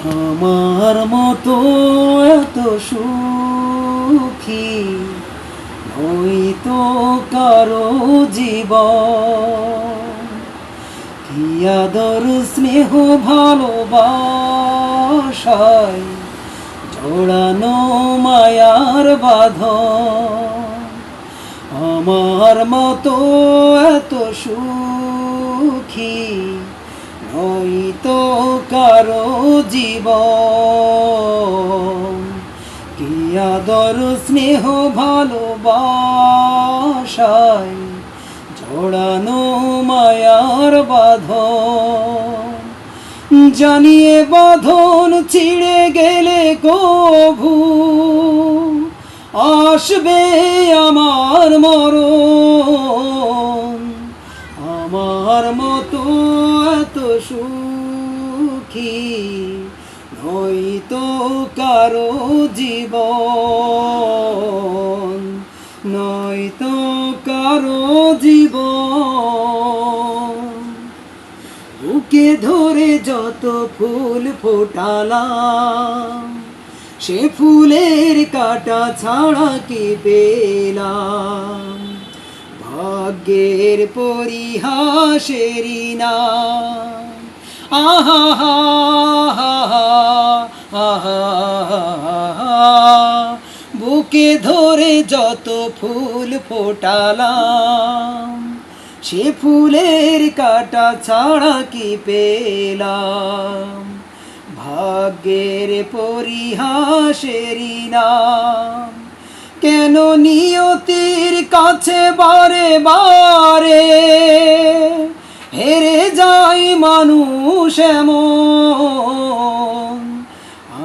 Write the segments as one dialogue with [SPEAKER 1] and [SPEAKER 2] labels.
[SPEAKER 1] আমার মতো এত সুখী হইতো কারো জীবন। কি আদর স্নেহ ভালোবাসায় জোড়ানো মায়ার বাঁধন। আমার মতো এত সুখী নয়তো কারো জীবন। কি আদর স্নেহ ভালোবাসায় জোড়ানো মায়ার বাঁধন। জানিয়ে বাঁধন ছিঁড়ে গেলে কভু আসবে আমার মরণ। আমার মতো এত সুখী নয়তো কারো জীবন, নয়তো কারো জীবন। বুকে ধরে যত ফুল ফোটালাম, সে ফুলের কাঁটা ছাড়া কি পেলাম? ভাগ্যের পরিহাসেরই নাম। আহা হা হা আহা, বুকে ধরে যত ফুল ফোটালাম, সে ফুলের কাঁটা ছাড়া কি পেলাম? ভাগ্যের পরিহাসেরই নাম। কেন নিয়তির কাছে বারে বারে হেরে যায় মানুষ এমন?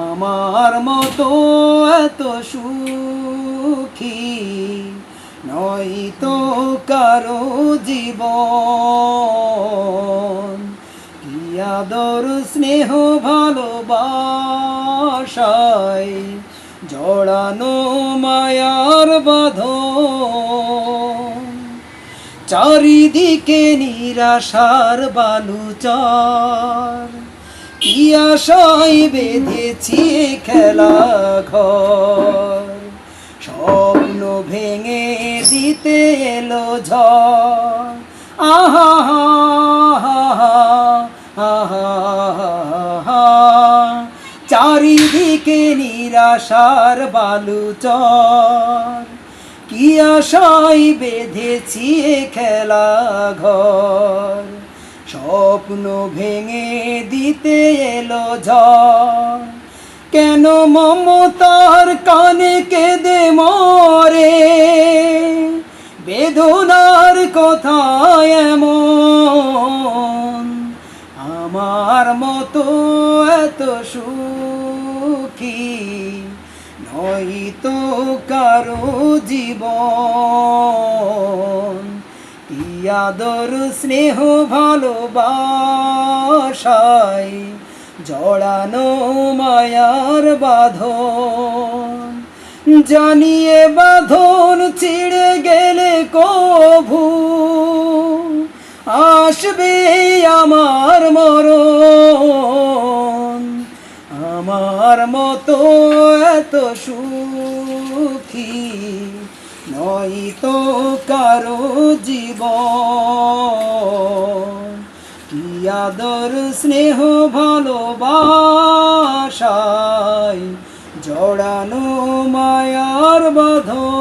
[SPEAKER 1] আমার মতো এত সুখী নয়তো কারো জীবন। কি আদর স্নেহ ভালোবাসায় জড়ানো মায়ার বাঁধন। চারিদিকে নিরাশার বালুচর, কি আশায় বেঁধেছি খেলা ঘর। স্বপ্ন ভেঙে দিতে এলো ঝড়। আহা আহা, চারিদিকে নিরাশার বালুচর, কি আশায় বেঁধেছি খেলা ঘর। স্বপ্ন ভেঙে দিতে এলো ঝড়। কেন মমতার কানে কেঁদে মরে বেদনার কথা এমন? আমার মতো এত সুখী নয়তো কারো জীবন। কি আদর স্নেহ ভালোবাসায় জড়ানো মায়ার বাঁধন। জানিয়ে বাঁধন ছিঁড়ে গেলে কভু আসবে আমার মরণ। আমার মতো এত সুখী নয়তো কারো জীবন। কি আদর স্নেহ ভালোবাসায় জড়ানো মায়ার বাঁধন।